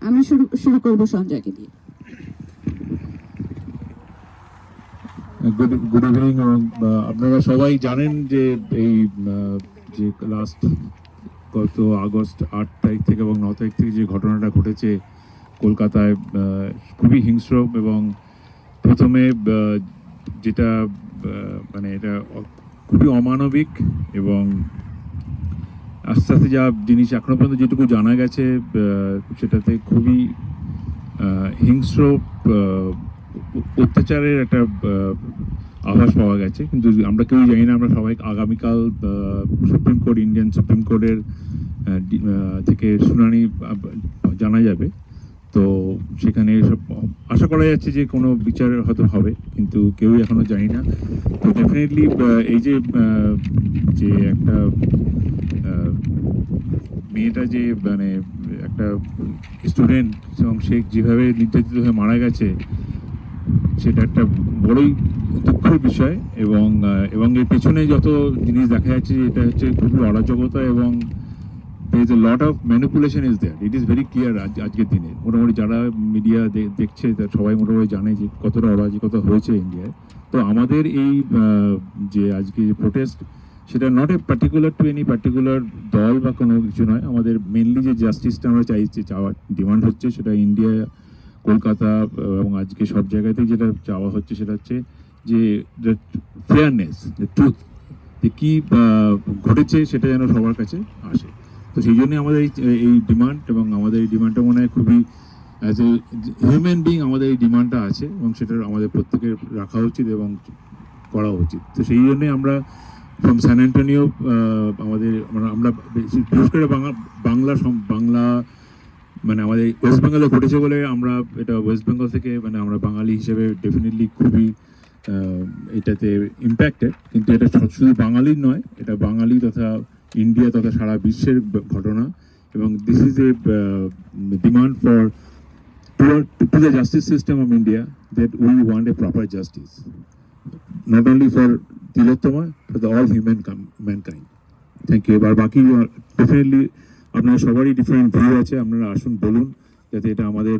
আমি শুরু করবো সঞ্জয়কে দিয়ে। Good evening. আপনারা সবাই জানেন যে এই যে লাস্ট গত আগস্ট 8 তারিখ থেকে এবং 9 তারিখ থেকে যে ঘটনাটা ঘটেছে কলকাতায়, খুবই হিংস্র এবং প্রথমে যেটা মানে এটা খুবই অমানবিক এবং আস্তে আস্তে যা জিনিস এখনো পর্যন্ত যেটুকু জানা গেছে সেটাতে খুবই হিংস্র অত্যাচারের একটা আভাস পাওয়া গেছে। কিন্তু আমরা কেউ জানি না, আমরা সবাই আগামীকাল সুপ্রিম কোর্ট, ইন্ডিয়ান সুপ্রিম কোর্টের থেকে শুনানি জানা যাবে। তো সেখানে সব আশা করা যাচ্ছে যে কোনো বিচার হয়তো হবে, কিন্তু কেউই এখনো জানি না। তো ডেফিনেটলি এই যে যে একটা মেয়েটা যে মানে একটা স্টুডেন্ট এবং সে যেভাবে নির্যাতিত হয়ে মারা গেছে সেটা একটা বড়ই দুঃখের বিষয়। এবং এর পেছনে যত জিনিস দেখা যাচ্ছে এটা হচ্ছে খুবই অরাজকতা এবং there is a lot of manipulation is there. It is very clear আজকের দিনে মোটামুটি যারা মিডিয়া দেখছে সবাই মোটামুটি জানে যে কতটা অরাজকতা হয়েছে ইন্ডিয়ায়। তো আমাদের এই যে আজকে প্রোটেস্ট সেটা not a particular to any particular দল বা কোনো কিছু নয়। আমাদের মেনলি যে জাস্টিসটা আমরা চাইছি, চাওয়ার ডিমান্ড হচ্ছে সেটা ইন্ডিয়া, কলকাতা এবং আজকে সব জায়গাতেই যেটা চাওয়া হচ্ছে সেটা হচ্ছে যে ফেয়ারনেস, যে ট্রুথ, যে কী ঘটেছে সেটা যেন সবার কাছে আসে। তো সেই জন্যই আমাদের এই ডিমান্ড, এবং আমাদের এই ডিমান্ডটা মনে হয় খুবই অ্যাজ এ হিউম্যান বিং আমাদের এই ডিমান্ডটা আছে এবং সেটা আমাদের প্রত্যেকের রাখা উচিত এবং করা উচিত। তো সেই জন্যই আমরা ফ্রম স্যান অ্যান্টোনিও আমাদের আমরা বিশেষ করে বাংলা মানে আমাদের ওয়েস্ট বেঙ্গলে ঘটেছে বলে আমরা এটা ওয়েস্ট বেঙ্গল থেকে মানে আমরা বাঙালি হিসেবে ডেফিনেটলি খুবই এটাতে ইম্প্যাক্টেড। কিন্তু এটা শুধু বাঙালির নয়, এটা বাঙালি তথা ইন্ডিয়া তথা সারা বিশ্বের ঘটনা। এবং this is a demand for to the justice system of India that we want a proper justice, not only for Tilottama for the all human mankind. Thank you. এবার বাকি ডেফিনেটলি আপনারা সবারই ডিফারেন্ট ভিউ আছে, আপনারা আসুন বলুন যাতে এটা আমাদের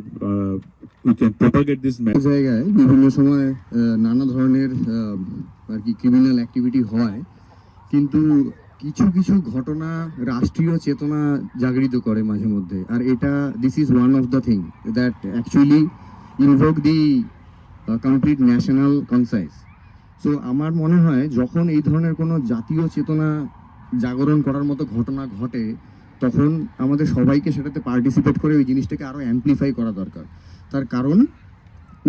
উই ক্যান প্রপাগেট দিস জায়গায় বিভিন্ন সময় নানা ধরনের আর কি ক্রিমিনাল অ্যাক্টিভিটি হয়, কিন্তু কিছু কিছু ঘটনা রাষ্ট্রীয় চেতনা জাগরিত করে মাঝে মধ্যে। আর এটা this is one of the thing that actually invoke the complete national conscience. So আমার মনে হয় যখন এই ধরনের কোনো জাতীয় চেতনা জাগরণ করার মতো ঘটনা ঘটে তখন আমাদের সবাইকে সেটাতে পার্টিসিপেট করে ওই জিনিসটাকে আরও অ্যাম্পলিফাই করা দরকার। তার কারণ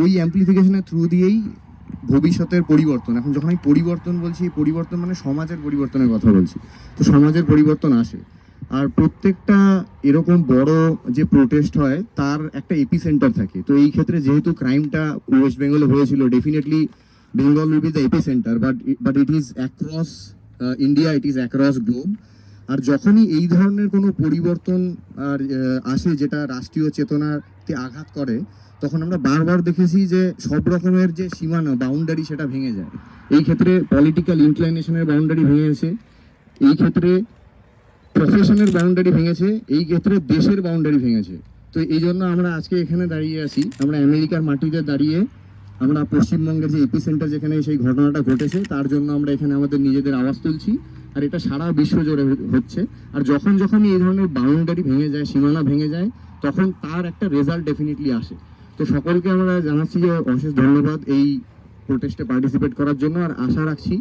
ওই অ্যাম্পলিফিকেশনের থ্রু দিয়েই ভবিষ্যতের পরিবর্তন, এখন যখন আমি পরিবর্তন বলছি, এই পরিবর্তন মানে সমাজের পরিবর্তনের কথা বলছি, তো সমাজের পরিবর্তন আসে। আর প্রত্যেকটা এরকম বড় যে প্রোটেস্ট হয় তার একটা এপিসেন্টার থাকে। তো এই ক্ষেত্রে যেহেতু ক্রাইমটা ওয়েস্ট বেঙ্গলে হয়েছিল, definitely Bengal will be the epicentre, but it is across India, it is across globe. আর যখনই এই ধরনের কোনো পরিবর্তন আর আসে যেটা রাষ্ট্রীয় চেতনাতে আঘাত করে, তখন আমরা বারবার দেখেছি যে সব রকমের যে সীমানা বাউন্ডারি সেটা ভেঙে যায়। এই ক্ষেত্রে পলিটিক্যাল ইনক্লাইনেশনের বাউন্ডারি ভেঙেছে, এই ক্ষেত্রে প্রফেশনের বাউন্ডারি ভেঙেছে, এই ক্ষেত্রে দেশের বাউন্ডারি ভেঙেছে। তো এই জন্য আমরা আজকে এখানে দাঁড়িয়ে আছি, আমরা আমেরিকার মাটিতে দাঁড়িয়ে আমরা পশ্চিমবঙ্গের যে এপিসেন্টার যেখানে সেই ঘটনাটা ঘটেছে তার জন্য আমরা এখানে আমাদের নিজেদের আওয়াজ তুলছি। আর এটা সারা বিশ্ব জুড়ে হচ্ছে। আর যখনই এই ধরনের বাউন্ডারি ভেঙে যায়, সীমানা ভেঙে যায়, তখন তার একটা রেজাল্ট ডেফিনেটলি আসে। তো সকলকে আমরা জানাচ্ছি যে অশেষ ধন্যবাদ এই প্রোটেস্টে পার্টিসিপেট করার জন্য। আর আশা রাখছি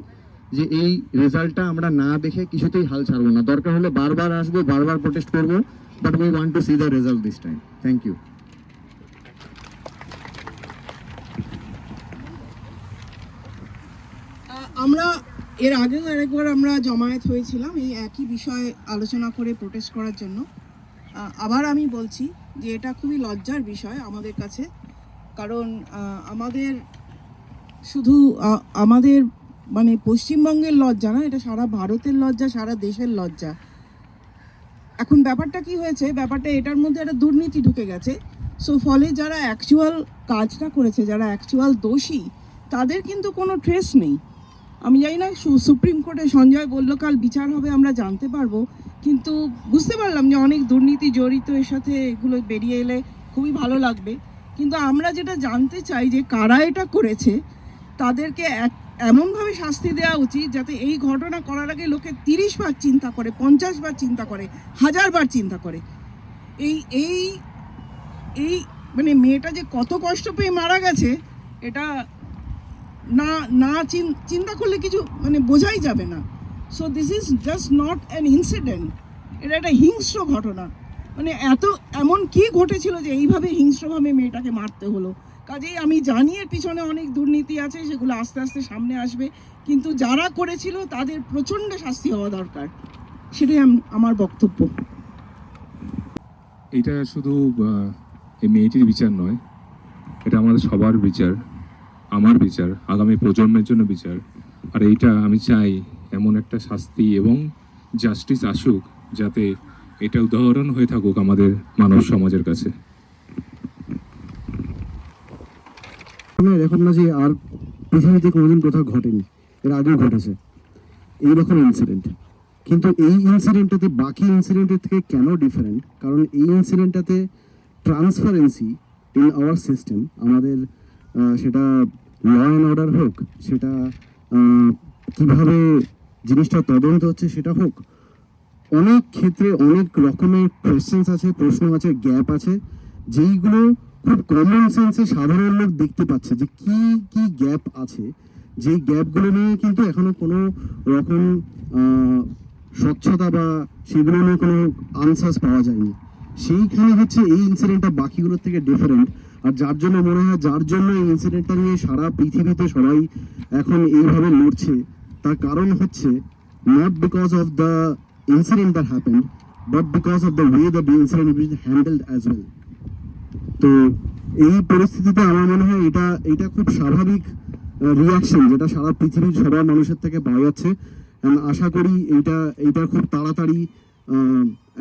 যে এই রেজাল্টটা আমরা না দেখে কিছুতেই হাল ছাড়বো না, দরকার হলে বারবার আসবো, বারবার প্রোটেস্ট করবো, but we want to see the result this time. Thank you. আমরা এর আগেও আরেকবার আমরা জমায়েত হয়েছিলাম এই একই বিষয়ে আলোচনা করে প্রোটেস্ট করার জন্য। আবার আমি বলছি যে এটা খুবই লজ্জার বিষয় আমাদের কাছে, কারণ আমাদের শুধু আমাদের মানে পশ্চিমবঙ্গের লজ্জা না, এটা সারা ভারতের লজ্জা, সারা দেশের লজ্জা। এখন ব্যাপারটা কি হয়েছে, ব্যাপারটা এটার মধ্যে একটা দুর্নীতি ঢুকে গেছে। সো ফলে যারা অ্যাকচুয়াল কাজটা করেছে, যারা অ্যাকচুয়াল দোষী, তাদের কিন্তু কোনো ট্রেস নেই। আমি জানি না সুপ্রিম কোর্টে সঞ্জয় বলল কাল বিচার হবে, আমরা জানতে পারবো, কিন্তু বুঝতে পারলাম যে অনেক দুর্নীতি জড়িত এর সাথে, এগুলো বেরিয়ে এলে খুবই ভালো লাগবে। কিন্তু আমরা যেটা জানতে চাই যে কারা এটা করেছে তাদেরকে এমনভাবে শাস্তি দেওয়া উচিত যাতে এই ঘটনা করার আগে লোকে 30 বার চিন্তা করে, 50 বার চিন্তা করে, 1000 বার চিন্তা করে। এই এই এই মানে মেয়েটা যে কত কষ্ট পেয়ে মারা গেছে এটা না না চিন্তা করলে কিছু মানে বোঝাই যাবে না। So this is just not an incident, এটা একটা হিংস্র ঘটনা। মানে এমন কি ঘটেছিল যে এইভাবে হিংস্রভাবে মেয়েটাকে মারতে হলো। কাজেই আমি জানি এর পিছনে অনেক দুর্নীতি আছে, সেগুলো আস্তে আস্তে সামনে আসবে, কিন্তু যারা করেছিল তাদের প্রচণ্ড শাস্তি হওয়া দরকার, সেটাই আমার বক্তব্য। এটা শুধু এই মেয়েটির বিচার নয়, এটা আমাদের সবার বিচার, আমার বিচার, আগামী প্রজন্মের জন্য বিচার। আর এইটা আমি চাই এমন একটা শাস্তি এবং জাস্টিস আসুক যাতে এটা উদাহরণ হয়ে থাকুক আমাদের মানব সমাজের কাছে। এরকম না যে আর পৃথিবীতে কোনোদিন কোথাও ঘটেনি, এর আগেও ঘটেছে এইরকম ইনসিডেন্ট, কিন্তু এই ইনসিডেন্টটাতে বাকি ইনসিডেন্টের থেকে কেন ডিফারেন্ট? কারণ এই ইনসিডেন্টটাতে ট্রান্সপারেন্সি ইন আওয়ার সিস্টেম, আমাদের সেটা ল অ্যান্ড অর্ডার হোক, সেটা কিভাবে জিনিসটা তদন্ত হচ্ছে সেটা হোক, অনেক ক্ষেত্রে অনেক রকমের কোয়েশ্চেন্স আছে, প্রশ্ন আছে, গ্যাপ আছে, যেইগুলো খুব কমন সেন্সে সাধারণ লোক দেখতে পাচ্ছে যে কি কি গ্যাপ আছে। যেই গ্যাপগুলো নিয়ে কিন্তু এখনো কোনো রকম স্বচ্ছতা বা সেগুলো নিয়ে কোনো আনসার্স পাওয়া যায়নি। সেইখানে হচ্ছে এই ইনসিডেন্টটা বাকিগুলোর থেকে ডিফারেন্ট। আর যার জন্য মনে হয়, যার জন্য এই ইনসিডেন্টটা নিয়ে সারা পৃথিবীতে সবাই এখন এইভাবে লড়ছে, তার কারণ হচ্ছে not because of the incident that happened, but because of the way that the incident was handled as well. তো এই পরিস্থিতিতে আমার মনে হয় এটা খুব স্বাভাবিক রিয়াকশন, যেটা সারা পৃথিবীর সবার মানুষের থেকে পাওয়া যাচ্ছে। আশা করি এইটা খুব তাড়াতাড়ি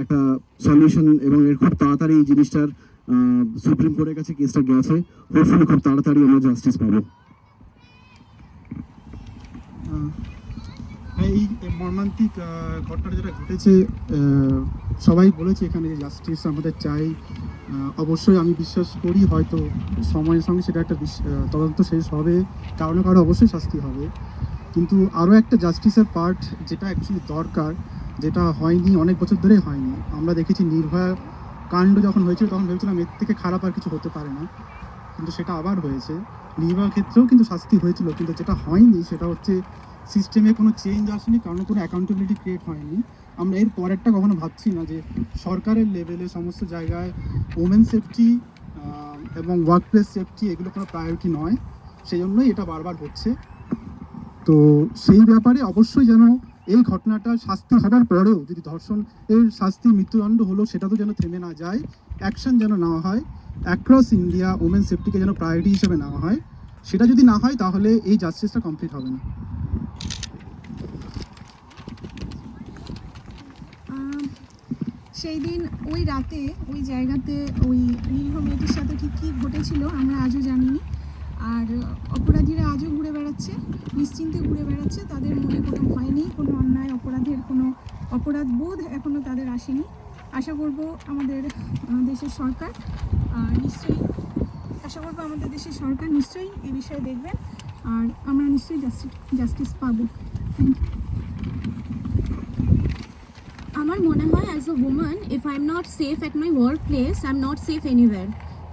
একটা সলিউশন, এবং এর খুব তাড়াতাড়ি এই জিনিসটার সুপ্রিম কোর্টের কাছে কেসটা গেছে, হোপফুলি খুব তাড়াতাড়ি আমরা জাস্টিস পাবো। এই মর্মান্তিক ঘটনাটা যেটা ঘটেছে, সবাই বলেছে এখানে যে জাস্টিস আমাদের চাই। অবশ্যই আমি বিশ্বাস করি হয়তো সময়ের সঙ্গে সেটা একটা তদন্ত শেষ হবে, কারো না কারো অবশ্যই শাস্তি হবে। কিন্তু আরও একটা জাস্টিসের পার্ট যেটা অ্যাকচুয়ালি দরকার, যেটা হয়নি, অনেক বছর ধরেই হয়নি। আমরা দেখেছি নির্ভয়া কাণ্ড যখন হয়েছিল তখন ভেবেছিলাম এর থেকে খারাপ আর কিছু হতে পারে না, কিন্তু সেটা আবার হয়েছে। নির্ভয়ার ক্ষেত্রেও কিন্তু শাস্তি হয়েছিল, কিন্তু যেটা হয়নি সেটা হচ্ছে সিস্টেমে কোনো চেঞ্জ আসেনি, কারণ কোনো অ্যাকাউন্টেবিলিটি ক্রিয়েট হয়নি। আমরা এর পরেরটা কখনো ভাবছি না যে সরকারের লেভেলে সমস্ত জায়গায় ওমেন সেফটি এবং ওয়ার্ক প্লেস সেফটি এগুলো কোনো প্রায়োরিটি নয়, সেই জন্যই এটা বারবার হচ্ছে। তো সেই ব্যাপারে অবশ্যই যেন এই ঘটনাটা শাস্তি হবার পরেও, যদি ধর্ষণ এর শাস্তি মৃত্যুদণ্ড হলো, সেটা তো যেন থেমে না যায়, অ্যাকশন যেন নেওয়া হয় অ্যাক্রস ইন্ডিয়া, ওমেন সেফটিকে যেন প্রায়োরিটি হিসেবে নেওয়া হয়। সেটা যদি না হয় তাহলে এই জাস্টিসটা কমপ্লিট হবে না। সেই দিন ওই রাতে ওই জায়গাতে ওই নিরীহ মেয়েটির সাথে ঠিক কী ঘটেছিল আমরা আজও জানিনি। আর অপরাধীরা আজও ঘুরে বেড়াচ্ছে, নিশ্চিন্তে ঘুরে বেড়াচ্ছে, তাদের মনে কোনো ভয় নেই, কোনো অন্যায় অপরাধের কোনো অপরাধ বোধ এখনও তাদের আসেনি। আশা করব আমাদের দেশের সরকার নিশ্চয়ই এই বিষয়ে দেখবেন, আর আমরা নিশ্চয়ই জাস্টিস পাবো। Thank you. আমার মনে হয় as a woman, if I am not safe at my work place, I am not safe anywhere.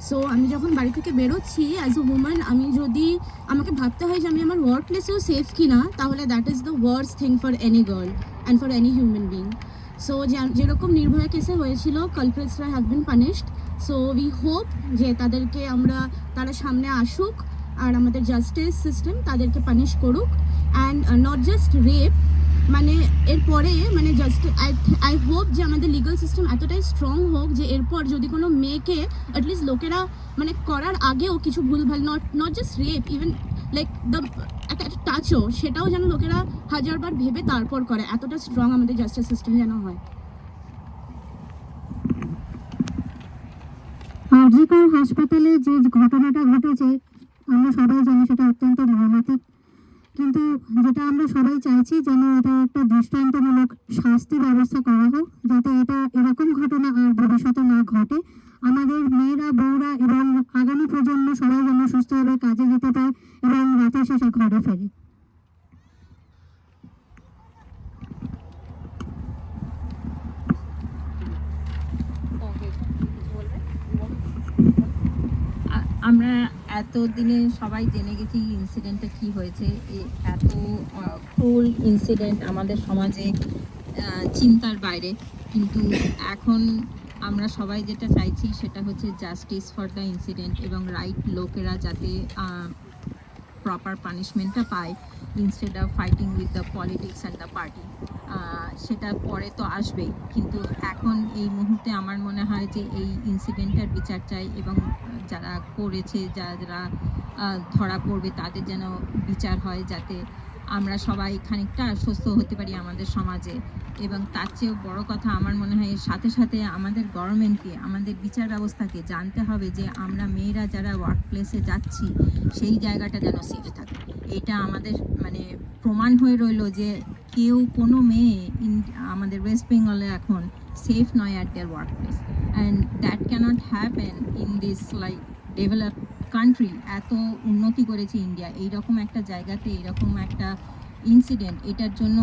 So আমি যখন বাড়ি থেকে বেরোচ্ছি অ্যাজ আ ওম্যান, আমি যদি আমাকে ভাবতে হয় যে আমি আমার ওয়ার্ক প্লেসেও সেফ কিনা, তাহলে that is the worst thing for any girl and for any human being. So যেরকম নির্ভয়া কেসে হয়েছিল, কালপ্রিটসরা have been punished. So we hope যে তারা সামনে আসুক আর আমাদের জাস্টিস সিস্টেম তাদেরকে পানিশ করুক। অ্যান্ড নট জাস্ট রেপ, মানে এরপরে মানে জাস্ট আই হোপ যে আমাদের লিগাল সিস্টেম এতটাই স্ট্রং হোক যে এরপর যদি কোনো মেয়েকে অ্যাটলিস্ট লোকেরা মানে করার আগেও কিছু ভুলভাল, not just rape, even like the একটা টাচও, সেটাও যেন লোকেরা 1000 বার ভেবে তারপর করে, এতটা স্ট্রং আমাদের জাস্টিস সিস্টেম যেন হয়। আরজিকর হাসপাতালে যে ঘটনাটা ঘটেছে আমরা সবাই জানি, সেটা অত্যন্ত মর্মান্তিক কিন্তু যেটা আমরা সবাই চাইছি যেন এটা একটা দৃষ্টান্তমূলক শাস্তি ব্যবস্থা করা হোক, যাতে এটা এরকম ঘটনা আর ভবিষ্যতে না ঘটে। আমাদের মেয়েরা, বউরা এবং আগামী প্রজন্ম সবাই যেন সুস্থভাবে কাজে যেতে পারে এবং রাতের শেষে ঘরে ফেরে। আমরা এতদিনে সবাই জেনে গেছি ইনসিডেন্টটা কি হয়েছে। এত ক্রুল ইনসিডেন্ট আমাদের সমাজে চিন্তার বাইরে, কিন্তু এখন আমরা সবাই যেটা চাইছি সেটা হচ্ছে জাস্টিস ফর দ্য ইনসিডেন্ট এবং রাইট লোকেরা যাতে প্রপার পানিশমেন্টটা পায়, instead of fighting with the politics and the party. সেটা পরে তো আসবেই, কিন্তু এখন এই মুহূর্তে আমার মনে হয় যে এই ইনসিডেন্টের বিচার চাই এবং যারা করেছে, যারা ধরা পড়বে তাদের যেন বিচার হয়, যাতে আমরা সবাই খানিকটা আশ্বস্ত হতে পারি আমাদের সমাজে। এবং তার চেয়েও বড় কথা আমার মনে হয় এর সাথে সাথে আমাদের গভর্নমেন্টকে, আমাদের বিচার ব্যবস্থাকে জানতে হবে যে আমরা মেয়েরা যারা ওয়ার্ক প্লেসে যাচ্ছি সেই জায়গাটা যেন সেফ থাকে। এটা আমাদের মানে প্রমাণ হয়ে রইল যে কেউ কোনো মেয়ে আমাদের ওয়েস্ট বেঙ্গলে এখন সেফ নয় at their work place, and that cannot happen in this like develop country. এত উন্নতি করেছে ইন্ডিয়া, এইরকম একটা জায়গাতে এইরকম একটা ইনসিডেন্ট, এটার জন্য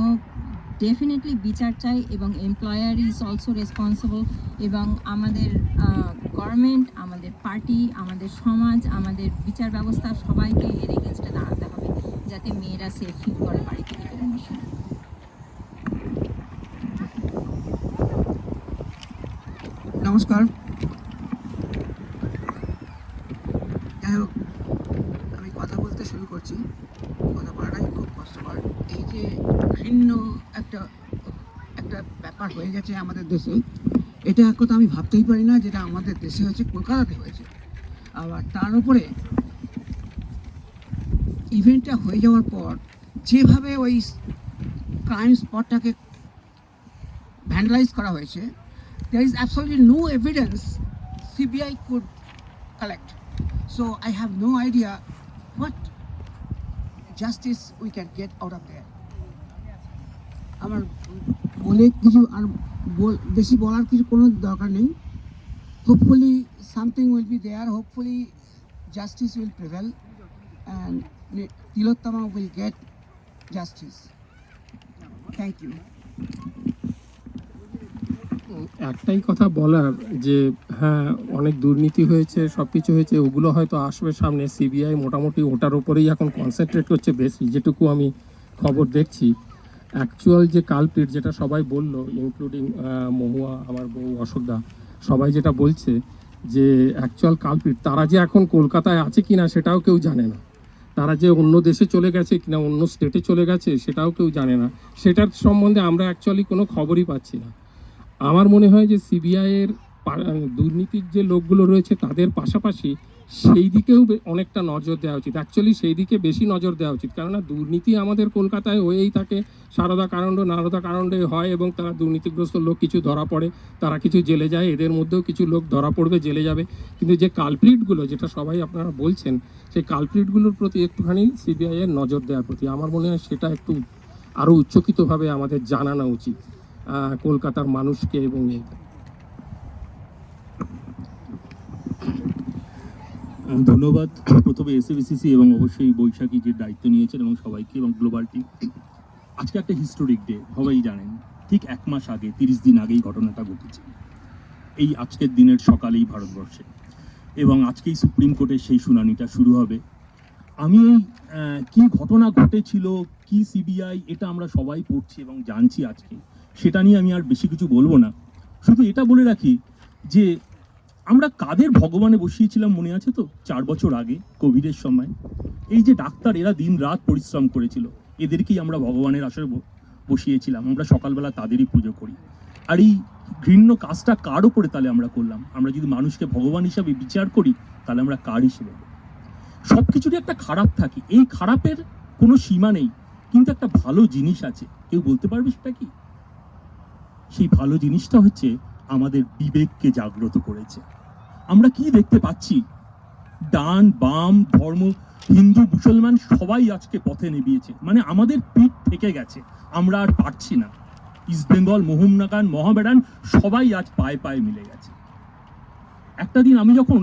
ডেফিনেটলি বিচার চাই এবং এমপ্লয়ার ইজ অলসো রেসপন্সিবল। এবং আমাদের গভর্নমেন্ট, আমাদের পার্টি, আমাদের সমাজ, আমাদের বিচার ব্যবস্থা সবাইকে এর এগেনস্টে দাঁড়াতে হবে যাতে মেয়েরা সেফ ফিল করে বাড়ি থেকে বেরোনোর সময়। নমস্কার। যাই হোক, আমি কথা বলতে শুরু করছি। কথা বলাটাই খুব কষ্টকর। এই যে ঘৃণ্য একটা ব্যাপার হয়ে গেছে আমাদের দেশে, এটা এক কথা আমি ভাবতেই পারি না যেটা আমাদের দেশে হয়েছে, কলকাতাতে হয়েছে। আবার তার উপরে ইভেন্টটা হয়ে যাওয়ার পর যেভাবে ওই ক্রাইম স্পটটাকে ভ্যান্ডালাইজ করা হয়েছে, there is absolutely no evidence CBI could collect. So I have no idea what justice we can get out of there. আমার বলে কিছু আর বেশি বলার কিছু কোনো দরকার নেই। Hopefully something will be there. Hopefully justice will prevail and Tilottama will get justice. Thank you. একটাই কথা বলার যে হ্যাঁ, অনেক দুর্নীতি হয়েছে, সব কিছু হয়েছে, ওগুলো হয়তো আসবে সামনে। সিবিআই মোটামুটি ওটার ওপরেই এখন কনসেন্ট্রেট করছে বেশি, যেটুকু আমি খবর দেখছি। অ্যাকচুয়াল যে কালপ্রিট, যেটা সবাই বললো, ইনক্লুডিং মহুয়া, আমার বউ, অশোকদা, সবাই যেটা বলছে যে অ্যাকচুয়াল কালপ্রিট তারা যে এখন কলকাতায় আছে কিনা সেটাও কেউ জানে না। তারা যে অন্য দেশে চলে গেছে কিনা, অন্য স্টেটে চলে গেছে সেটাও কেউ জানে না। সেটার সম্বন্ধে আমরা অ্যাকচুয়ালি কোনো খবরই পাচ্ছি না। আমার মনে হয় যে সিবিআইয়ের দুর্নীতির যে লোকগুলো রয়েছে তাদের পাশাপাশি সেই দিকেও অনেকটা নজর দেওয়া উচিত। অ্যাকচুয়ালি সেই দিকে বেশি নজর দেওয়া উচিত, কেননা দুর্নীতি আমাদের কলকাতায় হয়েই থাকে, সারদা কারণ্ড নারদা কারণ্ডে হয়, এবং তারা দুর্নীতিগ্রস্ত লোক কিছু ধরা পড়ে, তারা কিছু জেলে যায়, এদের মধ্যেও কিছু লোক ধরা পড়বে, জেলে যাবে। কিন্তু যে কালপ্রিটগুলো, যেটা সবাই আপনারা বলছেন, সেই কালপ্রিটগুলোর প্রতি একটুখানি সিবিআইয়ের নজর দেওয়ার প্রতি আমার মনে হয় সেটা একটু আরও উচ্চকিতভাবে আমাদের জানানো উচিত কলকাতার মানুষকে। এবং ধন্যবাদ প্রথমে এসএবিসিসি এবং অবশ্যই বৈশাখী যে দায়িত্ব নিয়েছেন এবং সবাইকে এবং গ্লোবাল টিম। আজকে একটা হিস্টোরিক ডে, সবাই জানেন। ঠিক 1 মাস আগে, 30 দিন আগেই ঘটনাটা ঘটেছে, এই আজকের দিনের সকালেই ভারতবর্ষে, এবং আজকেই সুপ্রিম কোর্টের সেই শুনানিটা শুরু হবে। আমি কি ঘটনা ঘটেছিল, কি সিবিআই, এটা আমরা সবাই পড়ছি এবং জানছি আজকে, সেটা নিয়ে আমি আর বেশি কিছু বলবো না। শুধু এটা বলে রাখি যে আমরা কাদের ভগবানে বসিয়েছিলাম মনে আছে তো 4 বছর আগে কোভিডের সময়? এই যে ডাক্তার, এরা দিন রাত পরিশ্রম করেছিল, এদেরকেই আমরা ভগবানের আসরে বসিয়েছিলাম। আমরা সকালবেলা তাদেরই পুজো করি। আর এই ঘৃণ্য কাজটা কার ওপরে তাহলে আমরা করলাম? আমরা যদি মানুষকে ভগবান হিসাবে বিচার করি, তাহলে আমরা কার হিসেবে? সব কিছুরই একটা খারাপ থাকে, এই খারাপের কোনো সীমা নেই, কিন্তু একটা ভালো জিনিস আছে। কেউ বলতে পারবে সেটা কি? সেই ভালো জিনিসটা হচ্ছে আমাদের বিবেককে জাগ্রত করেছে। আমরা কি দেখতে পাচ্ছি? ডান বাম ধর্ম, হিন্দু মুসলমান সবাই আজকে পথে নেমেছে, মানে আমাদের পিঠ থেকে গেছে, আমরা আর পারছি না। ইস্ট বেঙ্গল, মোহনবাগান, মহামেডান সবাই আজ পায়ে পায়ে মিলে গেছে। একটা দিন আমি যখন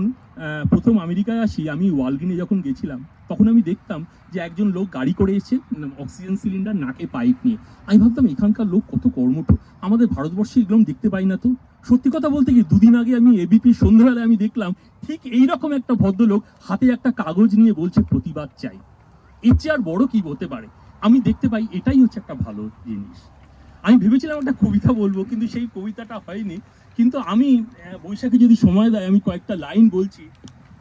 প্রথম আমেরিকায় আসি, আমি ওয়ালগ্রিনে যখন গেছিলাম, তখন আমি দেখতাম যে একজন লোক গাড়ি করে এসে অক্সিজেন সিলিন্ডার, নাকে পাইপ নিয়ে। আমি ভাবতাম এখানকার লোক কত কর্মঠ, আমাদের ভারতবর্ষে এগুলো দেখতে পাই না তো। সত্যি কথা বলতে কি, দুদিন আগে আমি এবিপি সন্ধ্যাবেলায় আমি দেখলাম ঠিক এইরকম একটা ভদ্রলোক হাতে একটা কাগজ নিয়ে বলছে প্রতিবাদ চাই। এর চেয়ে আর বড় কি হতে পারে? আমি দেখতে পাই এটাই হচ্ছে একটা ভালো জিনিস। আমি ভেবেছিলাম একটা কবিতা বলবো, কিন্তু সেই কবিতাটা হয়নি। কিন্তু আমি বৈশাখী যদি সময় দেয়, আমি কয়েকটা লাইন বলছি।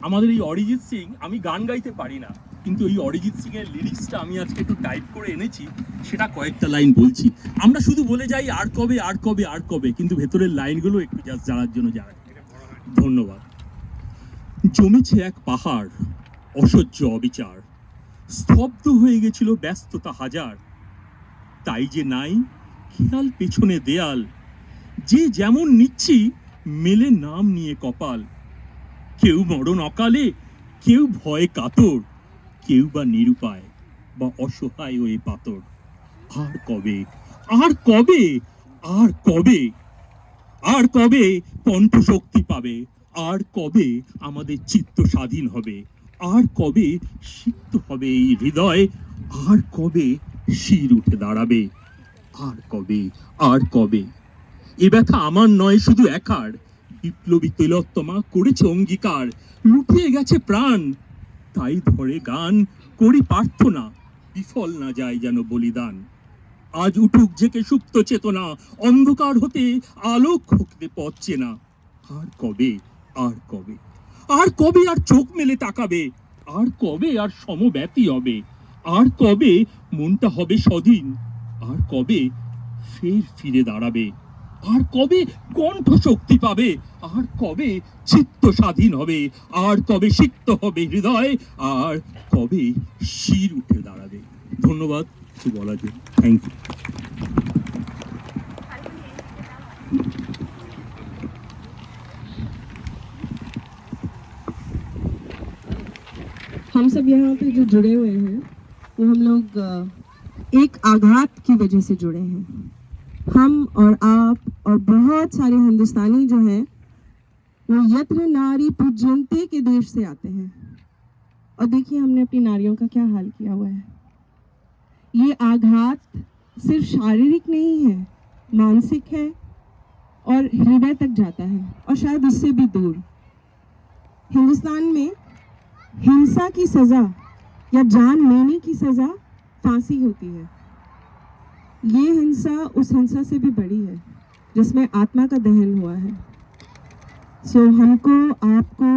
আমাদের এই অরিজিৎ সিং, আমি গান গাইতে পারি না, কিন্তু এই অরিজিৎ সিং এর লিরিক্সটা আমি আজকে একটু টাইপ করে এনেছি, সেটা কয়েকটা লাইন বলছি। আমরা শুধু বলে যাই আর কবে আর কবে আর কবে, কিন্তু ভেতরের লাইনগুলো একটু জাস্ট জানার জন্য যারা। ধন্যবাদ। জমেছে এক পাহাড়, অসহ্য অবিচার, স্তব্ধ হয়ে গেছিল ব্যস্ততা হাজার। তাই যে নাই খেয়াল পেছনে দেয়াল, যে যেমন নিচ্ছি মেলে নাম নিয়ে কপাল। কেউ মরণ অকালে, কেউ ভয়ে কাতর, কেউ বা নিরুপায় বা অসহায় ওই পাতর। আর কবে, আর কবে, আর কবে, আর কবে কণ্ঠ শক্তি পাবে, আর কবে আমাদের চিত্ত স্বাধীন হবে, আর কবে সিক্ত হবে এই হৃদয়, আর কবে শির উঠে দাঁড়াবে, আর কবে, আর কবে। এ ব্যথা আমার নয় শুধু একার, বিপ্লবী তিলোত্তমা করেছে অঙ্গীকার, লুটিয়ে গেছে প্রাণ, তাই ধরে গান করি প্রার্থনা, বিফল না যায় যেন বলিদান। আজ উঠুক জেকে সুপ্ত চেতনা, অন্ধকার হতে আলোক হতে পথ চেনা। আর কবে, আর কবে, আর কবে আর চোখ মেলে তাকাবে, আর কবে আর সমব্যতি হবে, আর কবে মনটা হবে স্বাধীন, আর কবে ফের ফিরে দাঁড়াবে, আর কবে কণ্ঠ শক্তি পাবে, আর কবে চিত্ত স্বাধীন হবে, আর কবে সিক্ত হবে হৃদয়, আর কবে শির উঠে দাঁড়াবে। ধন্যবাদ কিছু বলার জন্য। Thank you. हम सब यहाँ पे जो जुड़े हुए हैं वो हम लोग एक आघात की वजह से जुड़े हैं। हम और आप और बहुत सारे हिंदुस्तानी जो हैं वो यत्र नारी पूज्यन्ते के देश से आते हैं। और देखिए हमने अपनी नारियों का क्या हाल किया हुआ है। ये आघात सिर्फ शारीरिक नहीं है, मानसिक है और हृदय तक जाता है और शायद उससे भी दूर। हिंदुस्तान में हिंसा की सज़ा या जान लेने की सज़ा फांसी होती है। ये हिंसा उस हिंसा से भी बड़ी है जिसमें आत्मा का दहन हुआ है। सो हमको, आपको,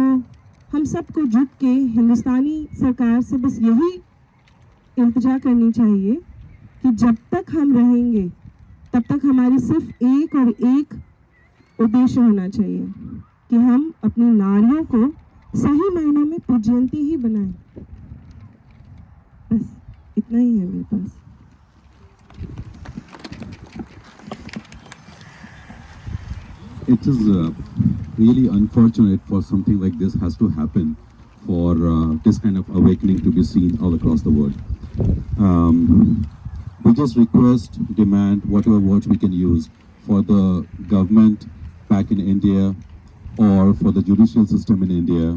हम सबको जुट के हिंदुस्तानी सरकार से बस यही इल्तिजा करनी चाहिए कि जब तक हम रहेंगे तब तक हमारी सिर्फ एक और एक उद्देश्य होना चाहिए कि हम अपनी नारियों को सही मायनों में पूज्यंती ही बनाएं। बस इतना ही है मेरे पास। It is really unfortunate for something like this has to happen, for this kind of awakening to be seen all across the world. We just request, demand whatever words we can use for the government back in India, or for the judicial system in India,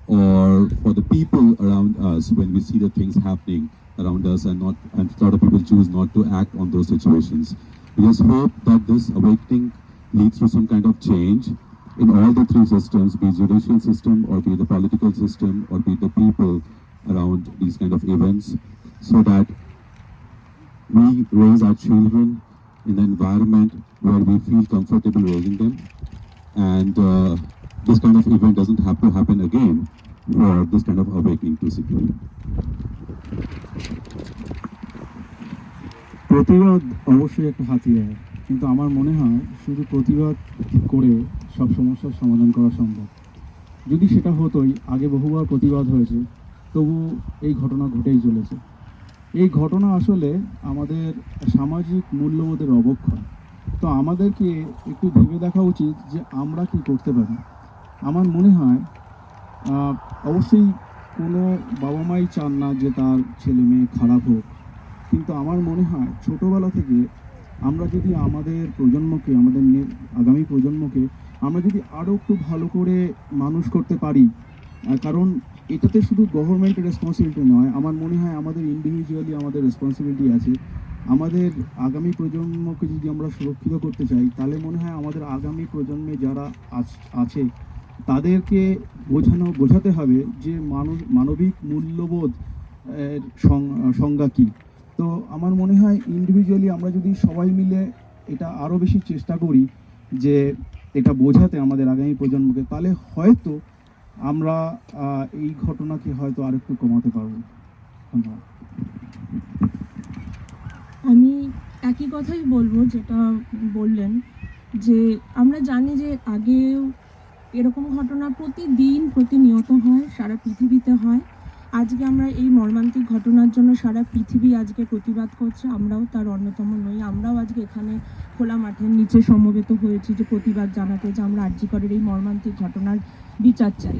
or for the people around us when we see the things happening around us, and a lot of people choose not to act on those situations. We just hope that this awakening leads to some kind of change in all the three systems, be it judicial system or be it the political system or be it the people around these kind of events, so that we raise our children in an environment where we feel comfortable raising them, and this kind of event doesn't have to happen again for this kind of awakening to secure. প্রতিবাদ অবশ্যই একটা হাতিয়ার, কিন্তু আমার মনে হয় শুধু প্রতিবাদ করে সব সমস্যার সমাধান করা সম্ভব। যদি সেটা হতোই, আগে বহুবার প্রতিবাদ হয়েছে, তবু এই ঘটনা ঘটেই চলেছে। এই ঘটনা আসলে আমাদের সামাজিক মূল্যবোধের অবক্ষয়। তো আমাদেরকে একটু ভেবে দেখা উচিত যে আমরা কি করতে পারি। আমার মনে হয় অবশ্যই কোনো বাবা মাই চান না যে তার ছেলে মেয়ে খারাপ হোক, কিন্তু আমার মনে হয় ছোটোবেলা থেকে আমরা যদি আমাদের প্রজন্মকে, আমাদের আগামী প্রজন্মকে আমরা যদি আরও একটু ভালো করে মানুষ করতে পারি, কারণ এটাতে শুধু গভর্নমেন্টের রেসপন্সিবিলিটি নয়, আমার মনে হয় আমাদের ইন্ডিভিজুয়ালি আমাদের রেসপন্সিবিলিটি আছে। আমাদের আগামী প্রজন্মকে যদি আমরা সুরক্ষিত করতে চাই, তাহলে মনে হয় আমাদের আগামী প্রজন্মে যারা আছে তাদেরকে বোঝাতে হবে যে মানবিক মূল্যবোধ এর সংজ্ঞা কী। তো আমার মনে হয় ইন্ডিভিজুয়ালি আমরা যদি সবাই মিলে এটা আরও বেশি চেষ্টা করি যে এটা বোঝাতে আমাদের আগামী প্রজন্মকে, তাহলে হয়তো আমরা এই ঘটনাকে হয়তো আরেকটু কমাতে পারবো। ধন্যবাদ। আমি একই কথাই বলবো যেটা বললেন, যে আমরা জানি যে আগেও এরকম ঘটনা প্রতিদিন প্রতিনিয়ত হয়, সারা পৃথিবীতে হয়। আজকে আমরা এই মর্মান্তিক ঘটনার জন্য সারা পৃথিবী আজকে প্রতিবাদ করছে, আমরাও তার অন্যতম নই। আমরাও আজকে এখানে খোলা মাঠের নিচে সমবেত হয়েছি যে প্রতিবাদ জানাতে, যে আমরা আরজি করের এই মর্মান্তিক ঘটনার বিচার চাই।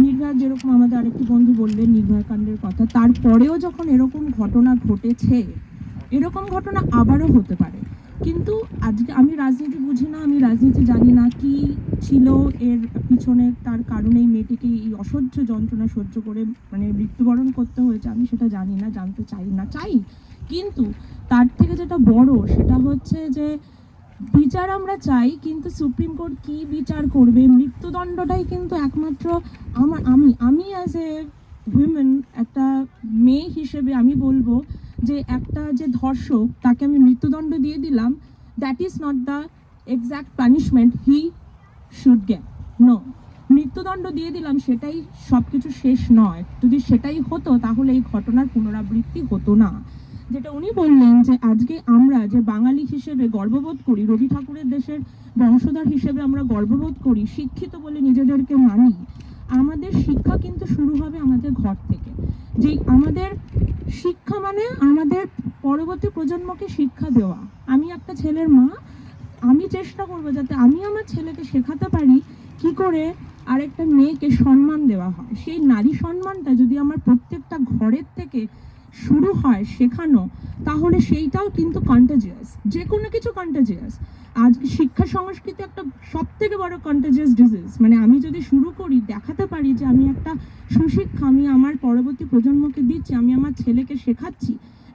নির্ভয়া, যেরকম আমাদের আরেকটি বন্ধু বললেন নির্ভয়া কাণ্ডের কথা, তারপরেও যখন এরকম ঘটনা ঘটেছে, এরকম ঘটনা আবারও হতে পারে। কিন্তু আজকে আমি রাজনীতি বুঝি না, আমি রাজনীতি জানি না কি ছিল এর পিছনে, তার কারণে এই মেয়েটিকে এই অসহ্য যন্ত্রণা সহ্য করে মানে মৃত্যুবরণ করতে হয়েছে, আমি সেটা জানি না, জানতে চাই। কিন্তু তার থেকে যেটা বড় সেটা হচ্ছে যে বিচার আমরা চাই, কিন্তু সুপ্রিম কোর্ট কি বিচার করবে? মৃত্যুদণ্ডটাই কিন্তু একমাত্র আমি অ্যাজ এ উইমেন, একটা মেয়ে হিসেবে আমি বলবো যে একটা যে ধর্ষক তাকে আমি মৃত্যুদণ্ড দিয়ে দিলাম, that is not the exact punishment he should get. No, মৃত্যুদণ্ড দিয়ে দিলাম সেটাই সব কিছু শেষ নয়। যদি সেটাই হতো তাহলে এই ঘটনার পুনরাবৃত্তি হতো না। যেটা উনি বললেন যে আজকে আমরা যে বাঙালি হিসেবে গর্ববোধ করি, রবি ঠাকুরের দেশের বংশধর হিসেবে আমরা গর্ববোধ করি, শিক্ষিত বলে নিজেদেরকে মানি, আমাদের শিক্ষা কিন্তু শুরু হবে আমাদের ঘর থেকে। যে আমাদের শিক্ষা মানে আমাদের পরবর্তী প্রজন্মকে শিক্ষা দেওয়া। আমি একটা ছেলের মা, আমি চেষ্টা করবো যাতে আমি আমার ছেলেকে শেখাতে পারি কি করে আরেকটা মেয়েকে সম্মান দেওয়া হয়। সেই নারী সম্মানটা যদি আমার প্রত্যেকটা ঘরের থেকে শুরু হয় শেখানো, তাহলে সেইটাও কিন্তু কন্টাজিয়াস, যে কোনো কিছু কন্টাজিয়াস। আজকে শিক্ষা সংস্কৃতি একটা সব থেকে বড় কন্টাজিয়াস ডিজিজ। মানে আমি যদি শুরু করি, দেখাতে পারি যে আমি একটা সুশিক্ষা আমি আমার পরবর্তী প্রজন্মকে দিচ্ছি, আমি আমার ছেলেকে শেখাচ্ছি,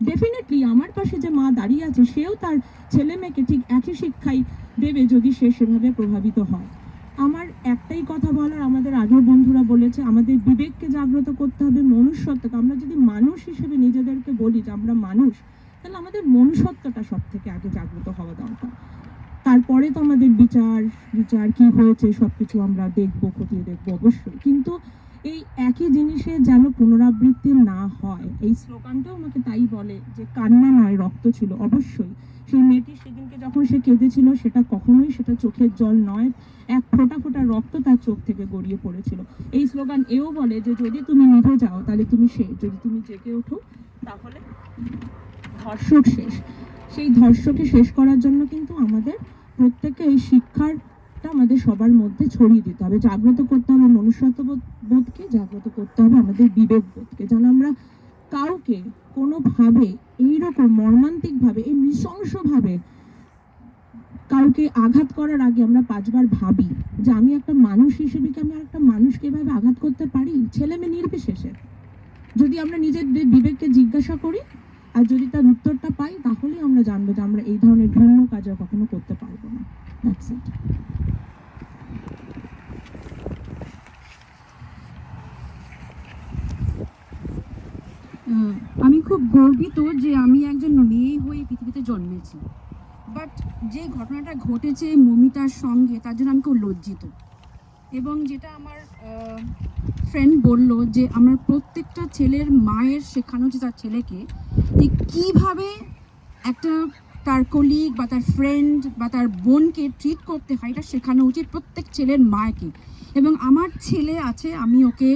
ডেফিনেটলি আমার পাশে যে মা দাঁড়িয়ে আছে সেও তার ছেলে মেয়েকে ঠিক একই শিক্ষাই দেবে যদি সে সেভাবে প্রভাবিত হয়। আমার একটাই কথা বলার, আমাদের আগের বন্ধুরা বলেছে আমাদের বিবেককে জাগ্রত করতে হবে, মনুষ্যত্বকে। আমরা যদি মানুষ হিসেবে নিজেদেরকে বলি যে আমরা মানুষ, তাহলে আমাদের মনুষ্যত্বটা সব থেকে আগে জাগ্রত হওয়া দরকার। তারপরে তো আমাদের বিচার কি হয়েছে সব কিছু আমরা দেখবো, খতিয়ে দেখবো অবশ্যই, কিন্তু এই একই জিনিসের যেন পুনরাবৃত্তি না হয়। এই স্লোগানটাও আমাকে তাই বলে যে কান্না নয় রক্ত ছিল। অবশ্যই সেই মেয়েটি সেদিনকে যখন সে কেঁদেছিল সেটা কখনোই সেটা চোখের জল নয়, এক ফোঁটা ফোঁটা রক্ত তার চোখ থেকে গড়িয়ে পড়েছিল। এই স্লোগান এও বলে যে যদি তুমি নিভে যাও তাহলে তুমি শেষ, যদি তুমি জেগে ওঠো তাহলে ধর্ষক শেষ। সেই ধর্ষকে শেষ করার জন্য কিন্তু আমাদের প্রত্যেককে এই শিক্ষাটা আমাদের সবার মধ্যে ছড়িয়ে দিতে হবে, জাগ্রত করতে হবে মনুষ্যত্ববোধকে, জাগ্রত করতে হবে আমাদের বিবেকবোধকে, যেন আমরা কাউকে কোনোভাবে এইরকম মর্মান্তিকভাবে, এই নৃশংসভাবে কাউকে আঘাত করার আগে আমরা 5 বার ভাবি যে আমি একটা মানুষ হিসেবে কি আমি একটা মানুষকে এভাবে আঘাত করতে পারি, ছেলে মেয়ে নির্বিশেষে। যদি আমরা নিজের বিবেককে জিজ্ঞাসা করি আর যদি তার উত্তরটা পাই, তাহলেই আমরা জানবো যে আমরা এই ধরনের ঘৃণ্য কাজ আর কখনো করতে পারবো না। That's it. আমি খুব গর্বিত যে আমি একজন মেয়ে হয়ে পৃথিবীতে জন্মেছি, বাট যে ঘটনাটা ঘটেছে মমিতার সঙ্গে তার জন্য আমি খুব লজ্জিত। এবং যেটা আমার ফ্রেন্ড বলল যে আমার প্রত্যেকটা ছেলের মায়ের শেখানো যে তার ছেলেকে যে কীভাবে একটা তার কলিগ বা তার ফ্রেন্ড বা তার বোনকে ট্রিট করতে হয়, এটা শেখানো উচিত প্রত্যেক ছেলের মাকে। এবং আমার ছেলে আছে, আমি ওকে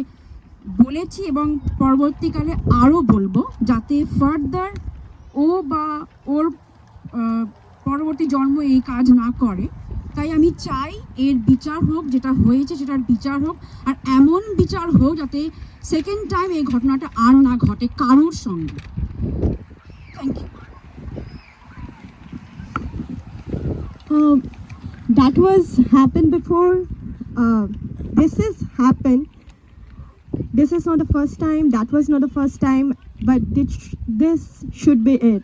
বলেছি এবং পরবর্তীকালে আরও বলবো যাতে ফার্দার ও বা ওর পরবর্তী জন্ম এই কাজ না করে। তাই আমি চাই এর বিচার হোক, যেটা হয়েছে সেটার বিচার হোক, আর এমন বিচার হোক যাতে সেকেন্ড টাইম এই ঘটনাটা আর না ঘটে কারোর সঙ্গে। Thank you. That was happened before. This has happened. This is not the first time. That was not the first time. But this should be it.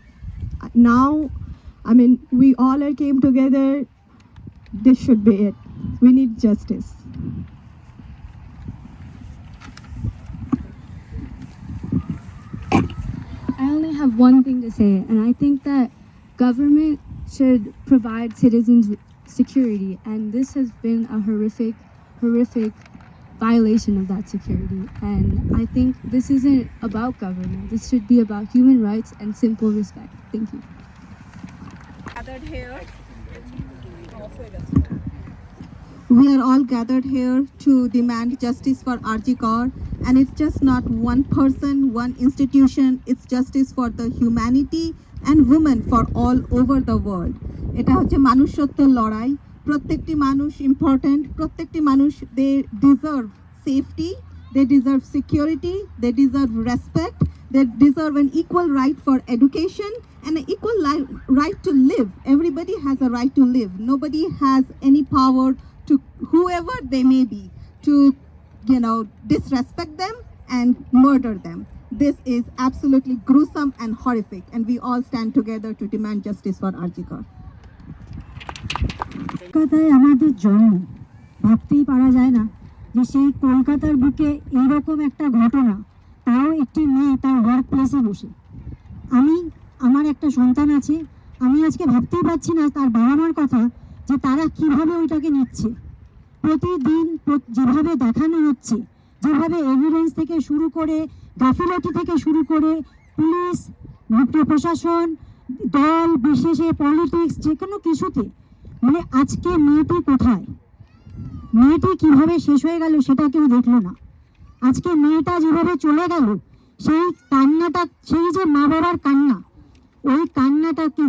Now, I mean, we all came together. This should be it. We need justice. I only have one thing to say, and I think that government should provide citizens with security, and this has been a horrific violation of that security. And I think this isn't about government. This should be about human rights and simple respect. Thank you. We are all gathered here to demand justice for R.G. Kaur, and it's just not one person, one institution. It's justice for the humanity and women for all over the world. এটা হচ্ছে মানুষত্বের লড়াই। প্রত্যেকটি মানুষ important, প্রত্যেকটি মানুষ they deserve safety, they deserve security, they deserve respect, they deserve an equal right for education and an equal right to live. Everybody has a right to live. Nobody has any power to whoever they may be to, disrespect them and murder them. This is absolutely gruesome and horrific, and we all stand together to demand justice for R.G. Kaur. কলকাতায় আমাদের জন্ম, ভাবতেই পারা যায় না যে সেই কলকাতার বুকে এরকম একটা ঘটনা, তাও একটি মেয়ে তার ওয়ার্ক প্লেসে বসে। আমার একটা সন্তান আছে, আমি আজকে ভাবতেই পারছি না তার বাবা মার কথা, যে তারা কিভাবে ওইটাকে নিচ্ছে। প্রতিদিন যেভাবে দেখানো হচ্ছে, যেভাবে এভিডেন্স থেকে শুরু করে, গাফিলতি থেকে শুরু করে, পুলিশ, প্রশাসন, দল বিশেষে, পলিটিক্স, যে কোনো কিছুতে, মানে আজকে মেয়েটি কোথায়, মেয়েটি কিভাবে শেষ হয়ে গেল সেটা কেউ দেখলো না। আজকে মেয়েটা যেভাবে চলে গেল, সেই কান্নাটা, সেই যে মা বাবার কান্না, ওই কান্নাটাকে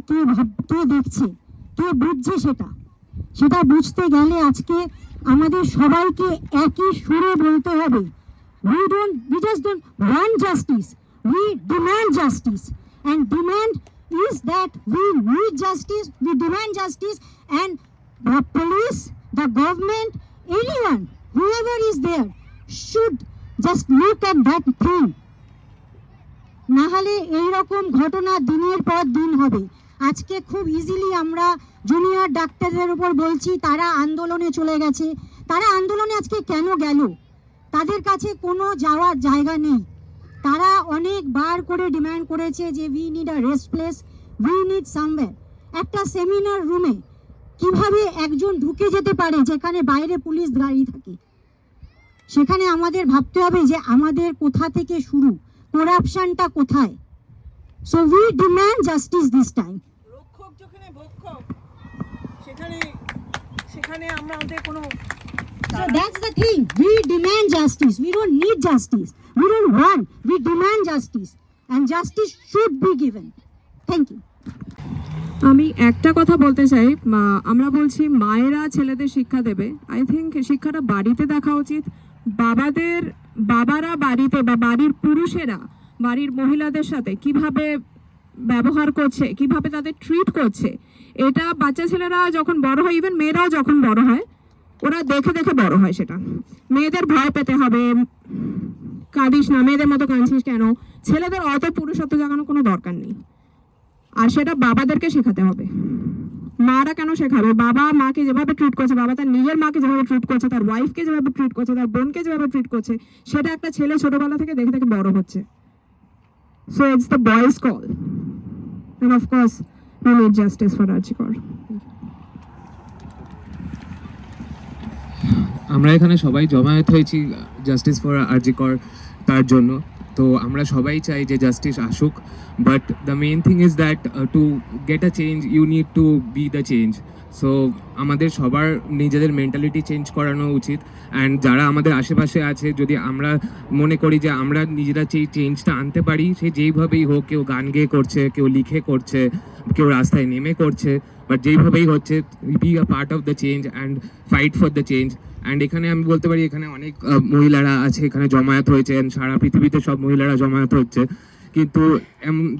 কে দেখছে, কে বুঝছে, সেটা বুঝতে গেলে আজকে আমাদের সবাইকে একই সুরে বলতে হবে, we just don't want justice, we demand justice. And demand is that we need justice, we demand justice, and the police, the government, anyone, whoever is there, should just look at that thing. না হলে এইরকম ঘটনা দিনের পর দিন হবে। আজকে খুব ইজিলি আমরা জুনিয়র ডাক্তারদের উপর বলছি তারা আন্দোলনে চলে গেছে। তারা আন্দোলনে আজকে কেন গেল? তাদের কাছে কোনো যাওয়ার জায়গা নেই। তারা অনেকবার করে ডিমান্ড করেছে যে we need a rest place, we need somewhere. একটা সেমিনার রুমে কিভাবে একজন ঢুকে যেতে পারে যেখানে বাইরে পুলিশ দাঁড়িয়ে থাকে? সেখানে আমাদের ভাবতে হবে যে আমাদের কোথা থেকে শুরু, করাপশনটা কোথায়। So we demand justice this time. রক্ষক যেখানে ভক্ষক, সেখানে আমাদের কোনো So that's the thing. We demand justice. We don't need justice. We don't want. We demand justice. And justice should be given. Thank you. আমি একটা কথা বলতে চাই, আমরা বলছি মায়েরা ছেলেদের শিক্ষা দেবে। আই থিঙ্ক শিক্ষাটা বাড়িতে দেখা উচিত। বাবারা বাড়িতে বা বাড়ির পুরুষেরা বাড়ির মহিলাদের সাথে কিভাবে ব্যবহার করছে, কিভাবে তাদের ট্রিট করছে, এটা বাচ্চা ছেলেরা যখন বড় হয়, ইভেন মেয়েরাও যখন বড় হয়, ওরা দেখে দেখে বড় হয়। সেটা মেয়েদের ভয় পেতে হবে, কাঁদিস না, মেয়েদের মতো কাঁদছিস কেন। ছেলেদের অত পুরুষত্ব জাগানোর কোনো দরকার নেই, আর সেটা বাবাদেরকে শেখাতে হবে। মারা কেন শেখাবে? বাবা মাকে যেভাবে ট্রিট করছে, বাবা তার নিজের মাকে যেভাবে ট্রিট করছে, তার ওয়াইফকে যেভাবে ট্রিট করছে, তার বোনকে যেভাবে ট্রিট করছে, সেটা একটা ছেলে ছোটবেলা থেকে দেখে দেখে বড় হচ্ছে। So it's the boys call, end of course we need justice for R.G. Kaur. আমরা এখানে সবাই জমায়েত হয়েছি জাস্টিস ফর R.G. Kaur তার জন্য। তো আমরা সবাই চাই যে জাস্টিস আসুক, but the main thing is that to get a change you need to be the change. So আমাদের সবার নিজেদের মেন্টালিটি চেঞ্জ করানো উচিত। অ্যান্ড যারা আমাদের আশেপাশে আছে, যদি আমরা মনে করি যে আমরা নিজেরা সেই চেঞ্জটা আনতে পারি, সে যেইভাবেই হোক, কেউ গান গেয়ে করছে, কেউ লিখে করছে, কেউ রাস্তায় নেমে করছে, বাট যেইভাবেই হচ্ছে be a part of the change and fight for the change. And এখানে আমি বলতে পারি এখানে অনেক মহিলারা আছে, এখানে জমায়েত হয়েছে, সারা পৃথিবীতে সব মহিলারা জমায়েত হচ্ছে, কিন্তু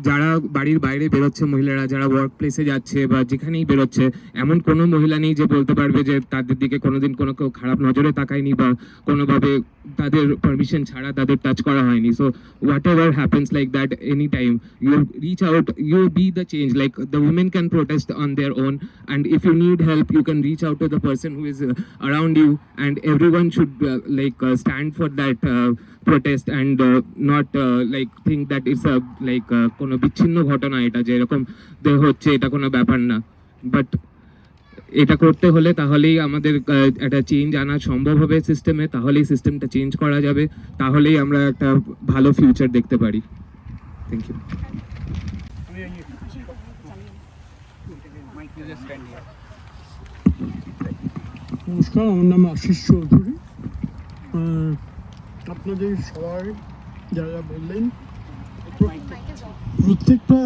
যারা বাড়ির বাইরে বেরোচ্ছে মহিলারা, যারা ওয়ার্ক প্লেসে যাচ্ছে বা যেখানেই বেরোচ্ছে, এমন কোনো মহিলা নেই যে বলতে পারবে যে তাদের দিকে কোনোদিন কোনো কেউ খারাপ নজরে তাকায়নি বা কোনোভাবে তাদের পারমিশন ছাড়া তাদের টাচ করা হয়নি। So whatever happens like that any time, you reach out, you be the change. Like the women can protest on their own, and if you need help you can reach out to the person who is around you, and everyone should stand for that protest and not like think that it's a কোনো বিচ্ছিন্ন ঘটনা, এটা যে এরকম হচ্ছে এটা কোনো ব্যাপার না। বাট এটা করতে হলে তাহলেই আমাদের একটা চেঞ্জ আনা সম্ভব হবে সিস্টেমে, তাহলেই সিস্টেমটা চেঞ্জ করা যাবে, তাহলেই আমরা একটা ভালো ফিউচার দেখতে পারি। Thank you. নমস্কার, আমার নাম আশিস চৌধুরী। আপনাদের সবাই যারা বললেন প্রত্যেকটা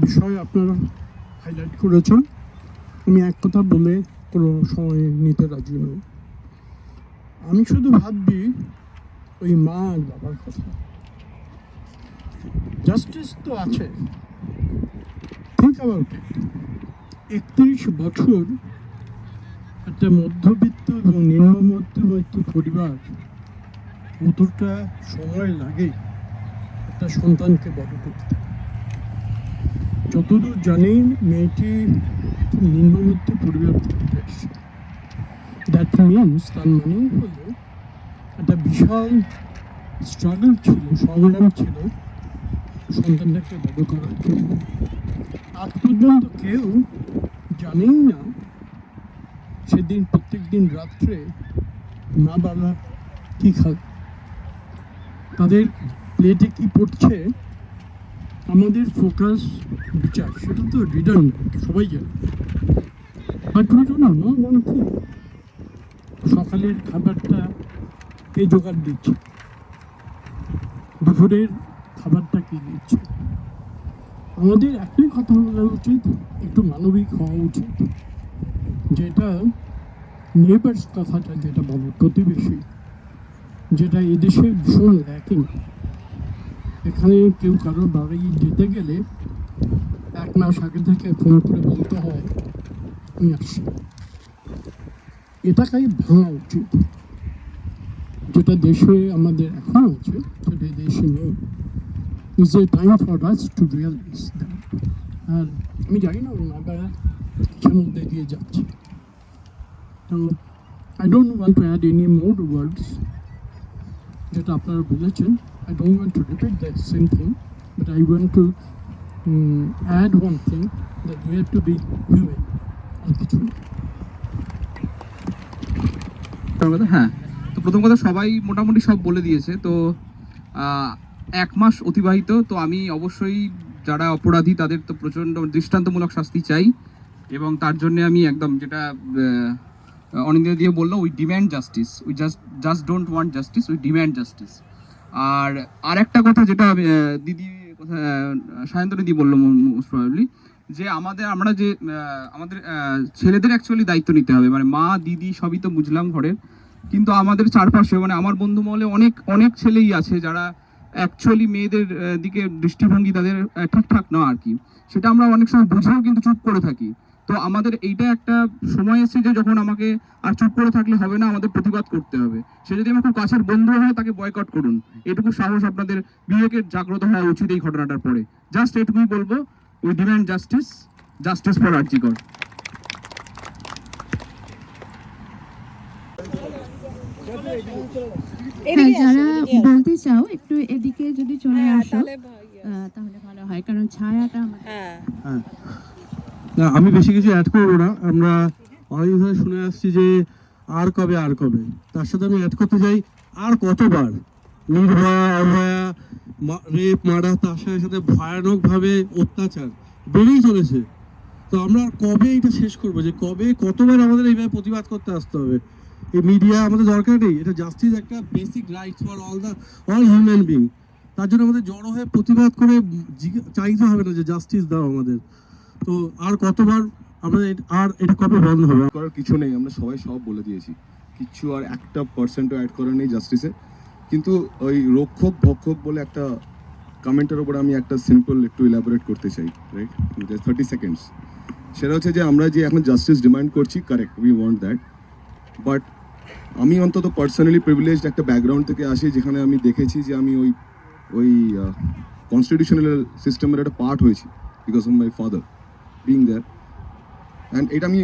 বিষয় আপনারা হাইলাইট করেছেন। আমি এক কথা বলে কোনো সময় নিতে রাজি নই। আমি শুধু ভাবছি ওই মা আর বাবার কথা। জাস্টিস তো আছে, থিঙ্ক অ্যাবাউট ইট। 31 বছর একটা মধ্যবিত্ত এবং নিম্ন মধ্যবিত্ত পরিবার কতটা সময় লাগে একটা সন্তানকে বড় করতে। যতদূর জানি মেয়েটি নিম্নমধ্য পরিবার থেকে এসছে। দ্যাট মিনস তার মানে হলো একটা বিশাল স্ট্রাগল ছিল, সংগ্রাম ছিল সন্তানটাকে বড় করার জন্য। আজ পর্যন্ত কেউ জানেই না সেদিন প্রত্যেক দিন রাত্রে মা বাবা কী খাবে, তাদের প্লেটে কী পড়ছে। আমাদের ফোকাস বিচার সেটা তো রিডান্ডেন্ট, সবাই জানে। But we don't know one thing, সকালের খাবারটা কে জোগাড় দিচ্ছে, দুপুরের খাবারটা কে দিচ্ছে। আমাদের একটাই কথা বলা উচিত, একটু মানবিক হওয়া উচিত। যেটা নেবার্স কথাটা যেটা বলে, প্রতিবেশী, যেটা এদেশে ভীষণ ল্যাকিং। এখানে কেউ কারোর বাড়ি যেতে গেলে 1 মাস আগে থেকে ফোন করে বলতে হয় আমি আসছি। এটাকেই ভাঙা উচিত, যেটা দেশে আমাদের এখন আছে সেটা দেশে নেই। Is a time for us to realize that. আর আমি জানি না নাগারা কিছুর মধ্যে দিয়ে যাচ্ছে। তো I don't want to add any more words, যেটা আপনারা বলেছেন। I don't want to repeat that same thing, but I want to add one thing, that we have to be human. হ্যাঁ, তো প্রথম কথা সবাই মোটামুটি সব বলে দিয়েছে। তো 1 মাস অতিবাহিত, তো আমি অবশ্যই যারা অপরাধী তাদের তো প্রচণ্ড দৃষ্টান্তমূলক শাস্তি চাই, এবং তার জন্য আমি একদম যেটা অনিন্দিতা দিয়ে বললো, we demand justice, we just don't want justice, we demand justice. আর একটা কথা যেটা দিদি সায়ন্তনী দি বললো মোস্ট প্রবাবলি, যে আমরা যে আমাদের ছেলেদের অ্যাকচুয়ালি দায়িত্ব নিতে হবে। মানে মা দিদি সবই তো বুঝলাম ঘরের, কিন্তু আমাদের চারপাশে মানে আমার বন্ধু মহলে অনেক ছেলেই আছে যারা অ্যাকচুয়ালি মেয়েদের দিকে দৃষ্টিভঙ্গি তাদের ঠিকঠাক না আর কি। সেটা আমরা অনেক সময় বুঝেও কিন্তু চুপ করে থাকি। তো আমাদের এইটা একটা সময় এসেছে যে যখন আমাকে আর চুপ করে থাকলে হবে না, আমাদের প্রতিবাদ করতে হবে। সে যদি আমার খুব কাছের বন্ধু হয় তাকে বয়কট করুন, এটুকু সাহস আপনাদের বিবেকের জাগ্রত হওয়া উচিত এই ঘটনাটার পরে। জাস্ট এটুকুই বলবো, we demand justice, justice for RG Kar. যারা বলতে চাও একটু এদিকে যদি চলে আসো তাহলে ভালো হয়, কারণ ছায়াটা না, আমি বেশি কিছু অ্যাড করবো না। আমরা অনেকদিন ধরে শুনে আসছি যে আর কবে, তার সাথে আমি অ্যাড করতে চাই আর কতবার নির্ভয়া, অভয়া, রেপ, মার্ডার, তার সাথে ভয়ানকভাবে অত্যাচার বেড়েই চলেছে। তো আমরা কবে এটা শেষ করবো, যে কবে কতবার আমাদের এইভাবে প্রতিবাদ করতে আসতে হবে? এই মিডিয়া আমাদের দরকার নেই, এটা জাস্টিস একটা basic rights for all human being. তার জন্য আমাদের জড়ো হয়ে প্রতিবাদ করে চাইতে হবে না যে জাস্টিস দাও আমাদের। তো আর কতবার আমাদের আর এটা কবে বন্ধ হবে? করার কিছু নেই, আমরা সবাই সব বলে দিয়েছি, কিচ্ছু আর একটা পার্সেন্টও অ্যাড করা নেই জাস্টিসে। কিন্তু ওই রক্ষক ভক্ষক বলে একটা কমেন্টের ওপর আমি একটা সিম্পল একটু ইলাবোরেট করতে চাই, রাইট? 30 সেকেন্ডস। সেটা হচ্ছে যে আমরা যে এখন জাস্টিস ডিমান্ড করছি, correct, we want that, but আমি অন্তত পার্সোনালি প্রিভিলেজড একটা ব্যাকগ্রাউন্ড থেকে আসি, যেখানে আমি দেখেছি যে আমি ওই কনস্টিটিউশনাল সিস্টেমের একটা পার্ট হয়েছি because of my father being there. And এটা আমি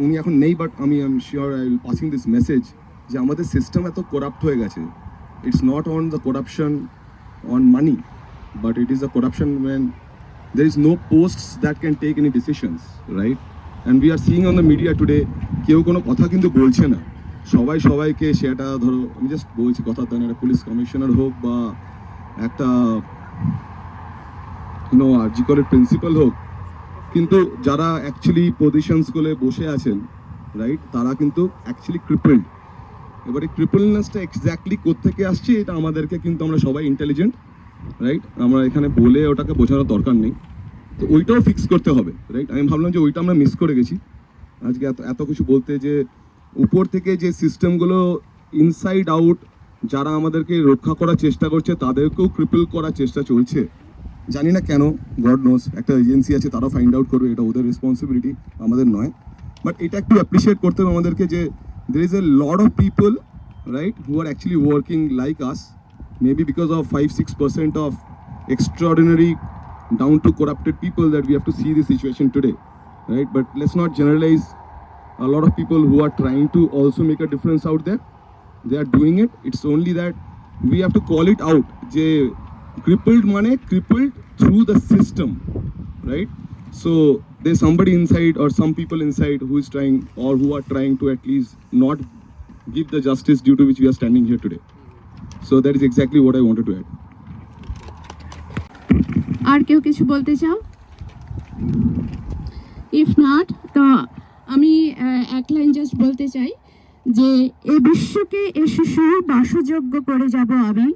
উনি এখন নেই, বাট আমি I am sure I will passing this message যে আমাদের সিস্টেম এত করাপ্ট হয়ে গেছে। It's not on the corruption on money, but it is the corruption when there is no posts that can take any decisions, right? And we are seeing on the media today কেউ কোনো কথা কিন্তু বলছে না, সবাই সবাইকে সেটা ধরো আমি জাস্ট বলছি কথা, দেন একটা পুলিশ কমিশনার হোক বা একটা আরজিকরের প্রিন্সিপাল হোক, কিন্তু যারা অ্যাকচুয়ালি পজিশনসগুলো বসে আছেন, রাইট, তারা কিন্তু অ্যাকচুয়ালি ক্রিপলড। এবারে ক্রিপলনেসটা এক্স্যাক্টলি কোত্থেকে আসছে এটা আমাদেরকে, কিন্তু আমরা সবাই ইন্টেলিজেন্ট, রাইট, আমরা এখানে বলে ওটাকে বোঝানোর দরকার নেই, তো ওইটাও ফিক্স করতে হবে, রাইট? আমি ভাবলাম যে ওইটা আমরা মিস করে গেছি আজকে এত কিছু বলতে, যে উপর থেকে যে সিস্টেমগুলো ইনসাইড আউট যারা আমাদেরকে রক্ষা করার চেষ্টা করছে তাদেরকেও ক্রিপল করার চেষ্টা চলছে। জানি না কেন, গড নোস, একটা এজেন্সি আছে, তারাও ফাইন্ড আউট করবে, এটা ওদের রেসপন্সিবিলিটি, আমাদের নয়। বাট এটা একটু অ্যাপ্রিসিয়েট করতে হবে আমাদেরকে যে there is a lot of people, right, who are actually working like us, maybe because of 5-6% of extraordinary down to corrupted people that we have to see the situation today, right? But let's not generalize a lot of people who are trying to also make a difference out there. They are doing it. It's only that we have to call it out. Je crippled mane crippled through the system, right? So there's somebody inside or some people inside who is trying or who are trying to at least not give the justice due to which we are standing here today. So that is exactly what I wanted to add. আর কেউ কিছু বলতে চাও? If not, তো আমি এক line just বলতে চাই যে এই বিশ্বকে এ শিশুর বাসযোগ্য করে যাব আমি,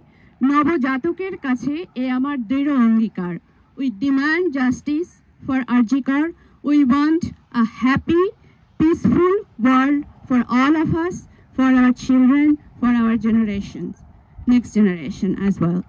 নবজাতকের কাছে এ আমার দৃঢ় অঙ্গীকার। We demand justice for RG Kar, we want a happy peaceful world for all of us, for our children, for our generations, next generation as well.